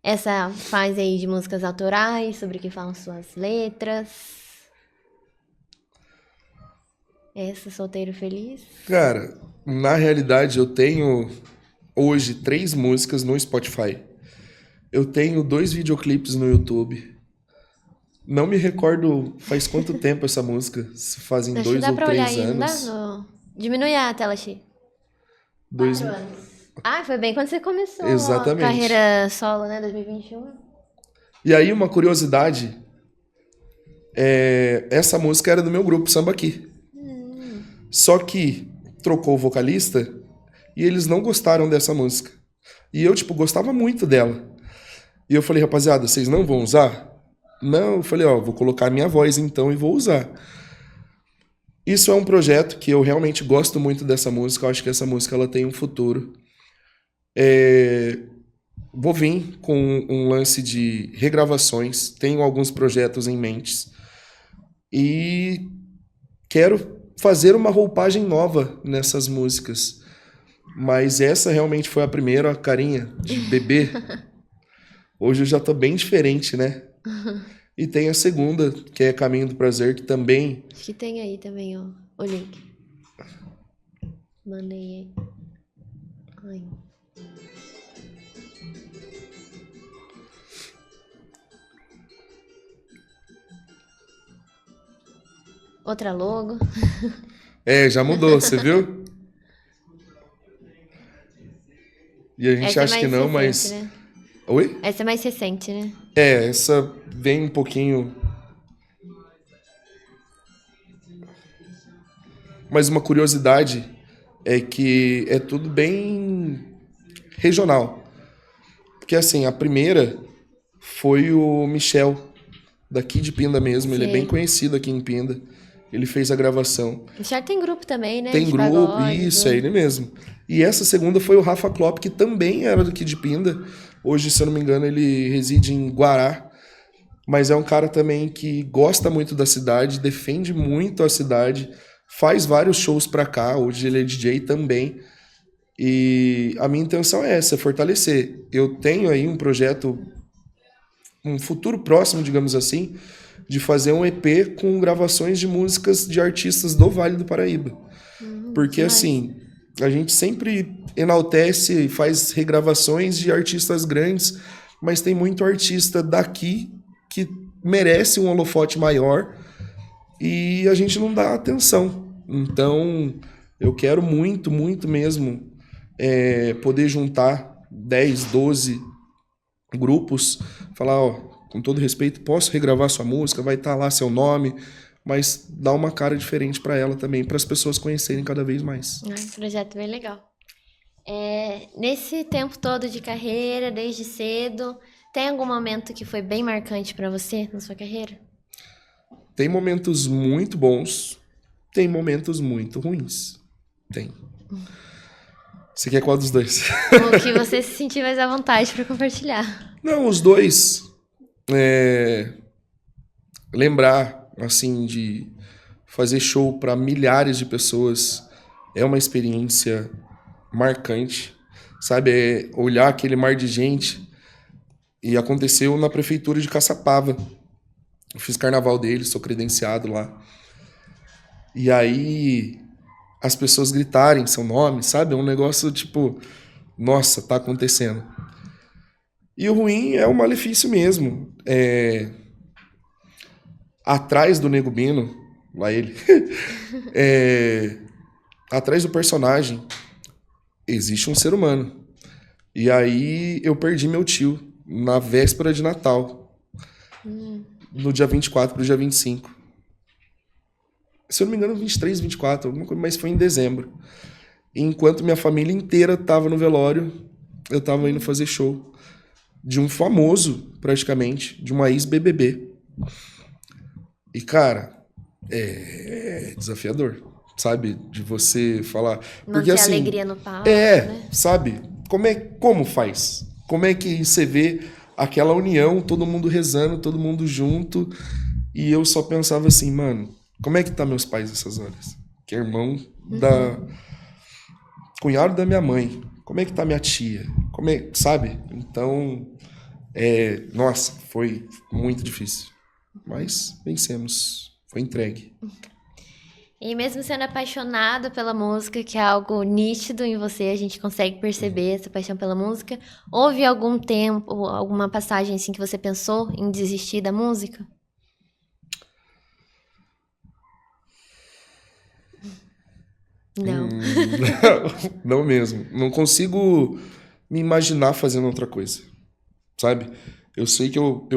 essa fase aí de músicas autorais, sobre o que falam suas letras. Essa, Solteiro Feliz. Cara, na realidade eu tenho hoje 3 músicas no Spotify. Eu tenho 2 videoclipes no YouTube. Não me recordo faz quanto tempo essa música. Se fazem Acho 2 que dá ou pra 3 olhar anos. ainda. Diminui a tela, Xi. 2... 4 anos. Ah, foi bem quando você começou Exatamente. a carreira solo, né? 2021. E aí, uma curiosidade, essa música era do meu grupo Samba Aqui. Só que trocou o vocalista e eles não gostaram dessa música. E eu, tipo, gostava muito dela. E eu falei, rapaziada, vocês não vão usar? Não, eu falei, ó, vou colocar a minha voz então e vou usar. Isso é um projeto que eu realmente gosto muito dessa música. Eu acho que essa música ela tem um futuro. Vou vir com um lance de regravações. Tenho alguns projetos em mente. E quero fazer uma roupagem nova nessas músicas. Mas essa realmente foi a primeira, carinha de bebê. Hoje eu já tô bem diferente, né? E tem a segunda, que é Caminho do Prazer, que também... Acho que tem aí também, ó, o link. Mandei aí. Ai. Outra logo. Já mudou, você viu? E a gente Essa é acha mais que não, recente, mas... né? Oi? Essa é mais recente, né? Essa vem um pouquinho... Mas uma curiosidade é que é tudo bem regional. Porque, assim, a primeira foi o Michel, daqui de Pinda mesmo. Ele é Sim. bem conhecido aqui em Pinda. Ele fez a gravação. O Michel tem grupo também, né? Tem De grupo, pagode, isso, tudo. é ele mesmo. E essa segunda foi o Rafa Klopp, que também era daqui de Pinda. Hoje, se eu não me engano, ele reside em Guará. Mas é um cara também que gosta muito da cidade, defende muito a cidade, faz vários shows pra cá. Hoje ele é DJ também. E a minha intenção é essa, fortalecer. Eu tenho aí um projeto, um futuro próximo, digamos assim, de fazer um EP com gravações de músicas de artistas do Vale do Paraíba. Porque, demais. assim, a gente sempre enaltece e faz regravações de artistas grandes, mas tem muito artista daqui que merece um holofote maior e a gente não dá atenção. Então, eu quero muito, muito mesmo poder juntar 10, 12 grupos, falar, ó, com todo respeito, posso regravar sua música, vai estar lá seu nome, mas dar uma cara diferente para ela também, para as pessoas conhecerem cada vez mais. Um projeto bem legal. Nesse tempo todo de carreira, desde cedo, tem algum momento que foi bem marcante pra você na sua carreira? Tem momentos muito bons, tem momentos muito ruins. Tem. Você quer qual dos dois? O que você se sentir mais à vontade pra compartilhar. Não, os dois. Lembrar assim, de fazer show para milhares de pessoas é uma experiência marcante, sabe? É olhar aquele mar de gente. E aconteceu na prefeitura de Caçapava. Eu fiz carnaval deles, sou credenciado lá. E aí as pessoas gritarem seu nome, sabe? É um negócio tipo, nossa, tá acontecendo. E o ruim é o malefício mesmo. Atrás do Nego Bino, lá ele, atrás do personagem, existe um ser humano. E aí eu perdi meu tio na véspera de Natal, no dia 24 pro dia 25. Se eu não me engano, 23, 24, alguma coisa, mas foi em dezembro. E enquanto minha família inteira tava no velório, eu tava indo fazer show de um famoso, praticamente, de uma ex-BBB. E, cara, é desafiador, sabe? De você falar... Porque, Manter assim, alegria no palco, né? sabe? Como faz? Como é que você vê aquela união, todo mundo rezando, todo mundo junto, e eu só pensava assim, mano, como é que tá meus pais nessas horas? Que é irmão da... cunhado da minha mãe. Como é que tá minha tia? Sabe? Então, nossa, foi muito difícil. Mas vencemos. Foi entregue. E mesmo sendo apaixonado pela música, que é algo nítido em você, a gente consegue perceber essa paixão pela música, houve algum tempo, alguma passagem assim que você pensou em desistir da música? Não. Não mesmo. Não consigo me imaginar fazendo outra coisa. Sabe? Eu sei que eu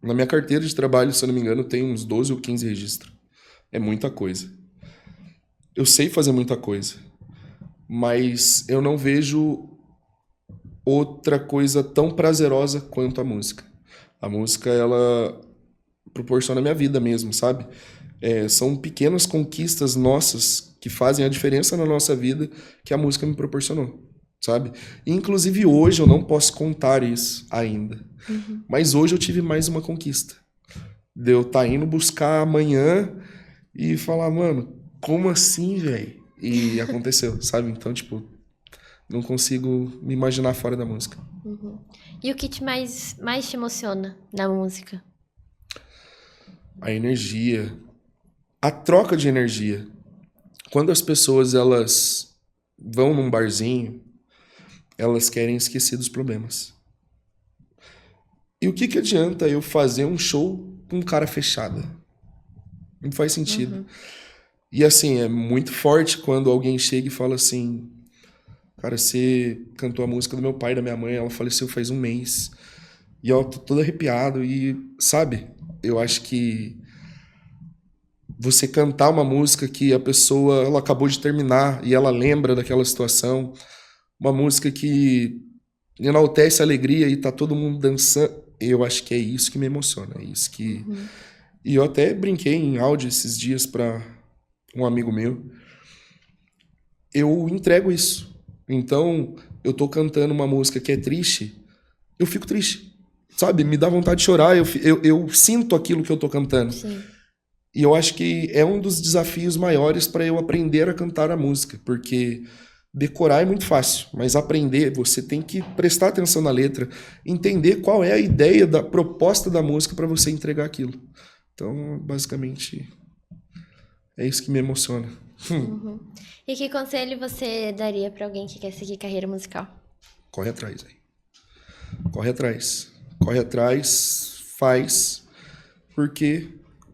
na minha carteira de trabalho, se eu não me engano, tem uns 12 ou 15 registros. É muita coisa. Eu sei fazer muita coisa. Mas eu não vejo outra coisa tão prazerosa quanto a música. A música, ela proporciona a minha vida mesmo, sabe? São pequenas conquistas nossas que fazem a diferença na nossa vida que a música me proporcionou, sabe? E, inclusive, hoje eu não posso contar isso ainda. Mas hoje eu tive mais uma conquista. De eu estar indo buscar amanhã e falar, mano, como assim, velho? E aconteceu, sabe? Então, tipo, não consigo me imaginar fora da música. E o que mais te emociona na música? A energia, a troca de energia. Quando as pessoas, elas vão num barzinho, elas querem esquecer dos problemas. E o que adianta eu fazer um show com cara fechada? Não faz sentido. E assim, é muito forte quando alguém chega e fala assim, cara, você cantou a música do meu pai e da minha mãe, ela faleceu faz um mês. E eu tô todo arrepiado e, sabe, eu acho que você cantar uma música que a pessoa, ela acabou de terminar e ela lembra daquela situação, uma música que enaltece a alegria e tá todo mundo dançando, eu acho que é isso que me emociona, é isso que... E eu até brinquei em áudio esses dias pra um amigo meu, eu entrego isso. Então, eu tô cantando uma música que é triste, eu fico triste, sabe? Me dá vontade de chorar, eu sinto aquilo que eu tô cantando. Sim. E eu acho que é um dos desafios maiores para eu aprender a cantar a música, porque decorar é muito fácil, mas aprender, você tem que prestar atenção na letra, entender qual é a ideia da proposta da música para você entregar aquilo. Então, basicamente, é isso que me emociona. E que conselho você daria para alguém que quer seguir carreira musical? Corre atrás, aí. Corre atrás. Corre atrás, faz, porque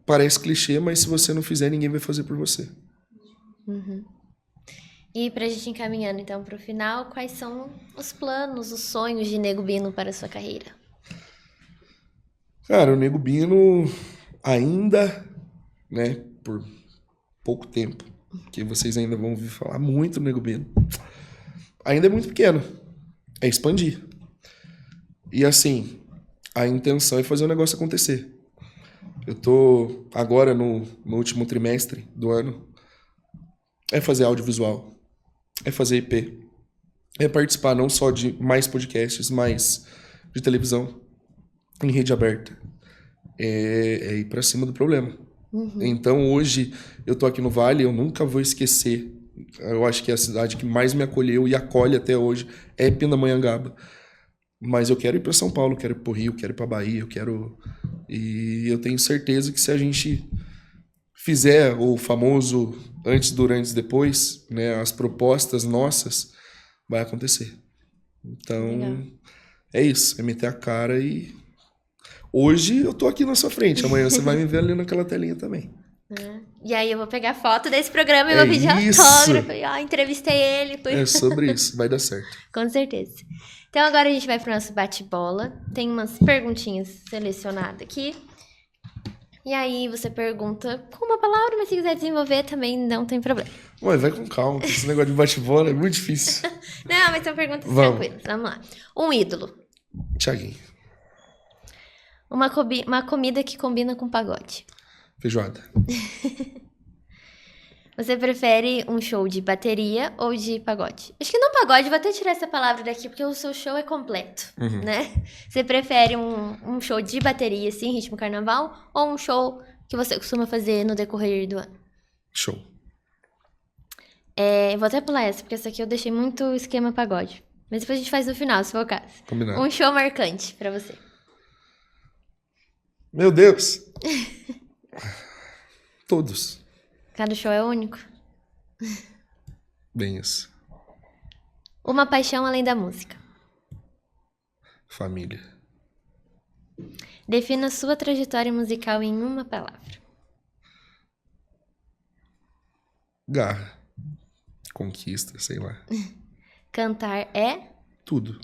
parece clichê, mas se você não fizer, ninguém vai fazer por você. E pra gente encaminhando então pro final, quais são os planos, os sonhos de Nego Bino para a sua carreira? Cara, o Nego Bino ainda, né, por pouco tempo, que vocês ainda vão ouvir falar muito do Nego Bino, ainda é muito pequeno, é expandir. E assim, a intenção é fazer o negócio acontecer. Eu tô agora no último trimestre do ano, é fazer audiovisual, é fazer IP, é participar não só de mais podcasts, mas de televisão, em rede aberta. É ir pra cima do problema, Então, hoje, eu tô aqui no Vale, eu nunca vou esquecer. Eu acho que a cidade que mais me acolheu e acolhe até hoje é Pindamonhangaba. Mas eu quero ir para São Paulo, quero ir pro Rio, quero ir pra Bahia, eu quero... E eu tenho certeza que se a gente fizer o famoso antes, durante e depois, né, as propostas nossas, vai acontecer. Então, Legal. é isso, é meter a cara e... Hoje eu tô aqui na sua frente, amanhã você vai me ver ali naquela telinha também. E aí eu vou pegar foto desse programa e É vou pedir isso. autógrafo. E, ó, entrevistei ele. É sobre isso, vai dar certo. Com certeza. Então agora a gente vai pro nosso bate-bola. Tem umas perguntinhas selecionadas aqui. E aí você pergunta com uma palavra, mas se quiser desenvolver também não tem problema. Ué, vai com calma, esse negócio de bate-bola é muito difícil. Não, mas são perguntas Vamos. tranquilas. Vamos lá. Um ídolo. Thiaguinho, Uma comida que combina com pagode. feijoada. Você prefere um show de bateria ou de pagode? Acho que não pagode, vou até tirar essa palavra daqui, porque o seu show é completo, né? Você prefere um show de bateria, assim, ritmo carnaval, ou um show que você costuma fazer no decorrer do ano? Show. Vou até pular essa, porque essa aqui eu deixei muito esquema pagode. Mas depois a gente faz no final, se for o caso. Combinado. Um show marcante pra você. Meu Deus! Todos. Cada show é único. Bem isso. Uma paixão além da música. Família. Defina sua trajetória musical em uma palavra. Garra. Conquista, sei lá. Cantar é... Tudo.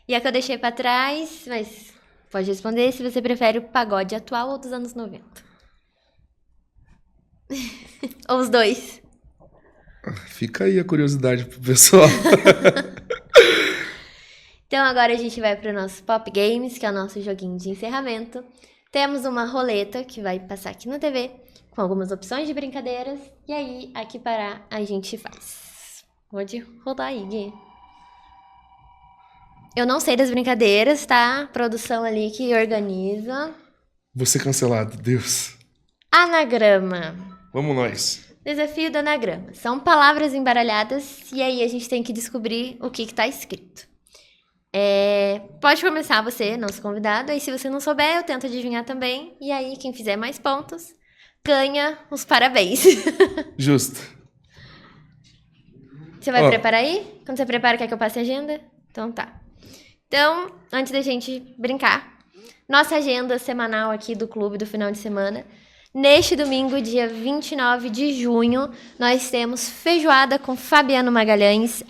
E a que eu deixei pra trás, mas pode responder se você prefere o pagode atual ou dos anos 90. Ou os dois. Fica aí a curiosidade pro pessoal. Então agora a gente vai pro nosso Pop Games, que é o nosso joguinho de encerramento. Temos uma roleta que vai passar aqui na TV, com algumas opções de brincadeiras. E aí, aqui parar, a gente faz. Pode rodar aí, Gui. Eu não sei das brincadeiras, tá? Produção ali que organiza. Vou ser cancelado, Deus. Anagrama. Vamos nós. Desafio do anagrama. São palavras embaralhadas e aí a gente tem que descobrir o que tá escrito. Pode começar você, nosso convidado. Aí se você não souber, eu tento adivinhar também. E aí quem fizer mais pontos ganha os parabéns. Justo. Você vai preparar aí? Quando você prepara, quer que eu passe a agenda? Então tá. Então, antes da gente brincar, nossa agenda semanal aqui do clube do final de semana. Neste domingo, dia 29 de junho, nós temos feijoada com Fabiano Magalhães,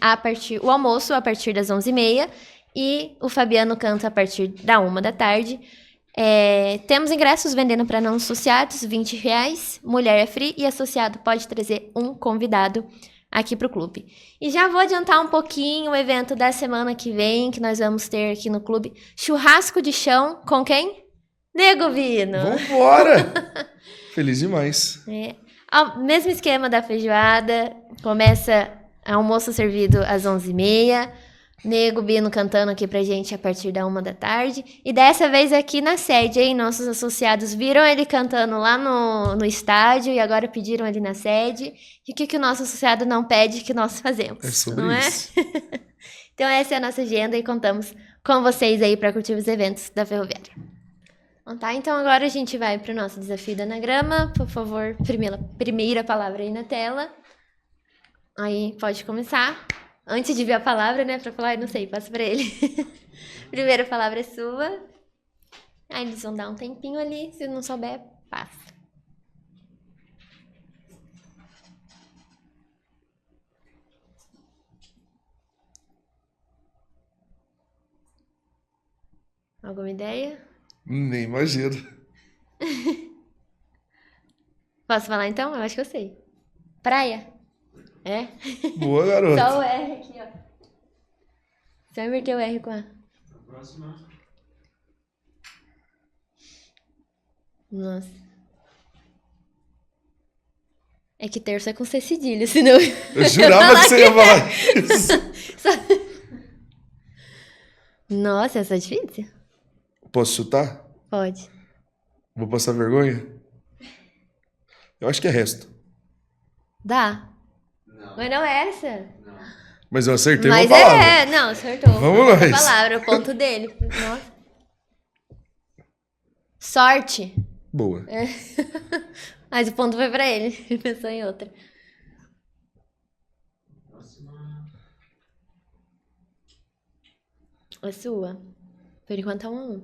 o almoço a partir das 11h30 e o Fabiano canta a partir da 13h. Temos ingressos vendendo para não associados, R$20. Mulher é free e associado pode trazer um convidado aqui pro clube. E já vou adiantar um pouquinho o evento da semana que vem, que nós vamos ter aqui no clube. Churrasco de chão com quem? Nego Vino! Vambora! Feliz demais. Mesmo esquema da feijoada, começa almoço servido às 11h30, Nego Bino cantando aqui pra gente a partir da 13h. E dessa vez aqui na sede, hein? Nossos associados viram ele cantando lá no estádio e agora pediram ele na sede. E o que o nosso associado não pede que nós fazemos? É sobre não isso. Então essa é a nossa agenda e contamos com vocês aí pra curtir os eventos da Ferroviária. Então agora a gente vai pro nosso desafio do anagrama. Por favor, primeira palavra aí na tela. Aí pode começar. Antes de ver a palavra, né? Pra falar, não sei, passa pra ele. Primeira palavra é sua. Aí eles vão dar um tempinho ali. Se não souber, passa. Alguma ideia? Nem imagino. Posso falar então? Eu acho que eu sei. Praia. É? Boa, garota. Só o R aqui, ó. Só inverter o R com a... Próxima. Nossa. É que terço é com C cedilha, senão... Eu jurava que você ia falar isso. Nossa, essa é difícil? Posso chutar? Pode. Vou passar vergonha? Eu acho que é resto. Dá. Não. Mas não é essa. Não. Mas eu acertei Mas uma palavra. não, acertou. Vamos Uma nós. palavra, o ponto dele. Nossa. Sorte. Boa. Mas o ponto foi pra ele. Ele pensou em outra. Próxima. É sua. Por enquanto é 1-1.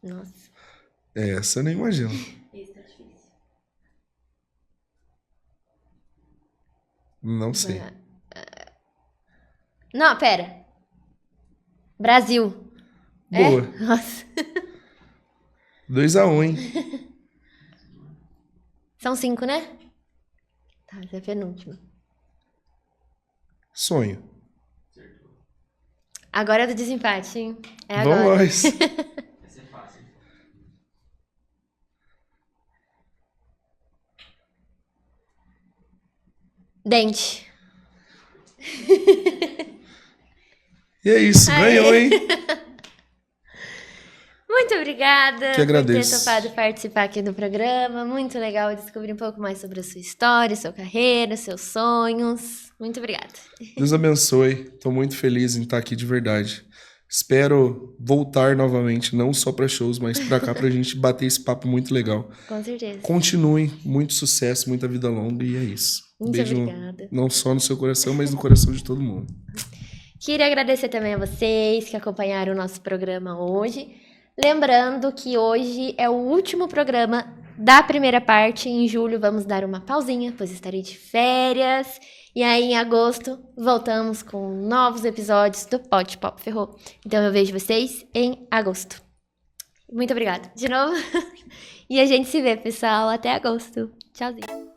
Nossa. Essa eu nem imagino. Isso tá difícil. Não sei. Não, pera. Brasil. Boa. É? Nossa. 2-1, hein? São 5, né? Tá, essa é a penúltima. Sonho. Agora é do desempate, hein? É Vamos agora. nós. Essa é fácil. Dente. E é isso, Aê. ganhou, hein? Muito obrigada Que agradeço. por ter topado participar aqui do programa. Muito legal descobrir um pouco mais sobre a sua história, sua carreira, seus sonhos. Muito obrigada. Deus abençoe. Tô muito feliz em estar aqui de verdade. Espero voltar novamente, não só para shows, mas para cá pra gente bater esse papo muito legal. Com certeza. Continuem, muito sucesso, muita vida longa e é isso. Muito Beijo obrigada. não só no seu coração, mas no coração de todo mundo. Queria agradecer também a vocês que acompanharam o nosso programa hoje. Lembrando que hoje é o último programa da primeira parte. Em julho vamos dar uma pausinha, pois estarei de férias. E aí em agosto voltamos com novos episódios do Pod Pop Ferrou. Então eu vejo vocês em agosto. Muito obrigada de novo. E a gente se vê, pessoal. Até agosto. Tchauzinho.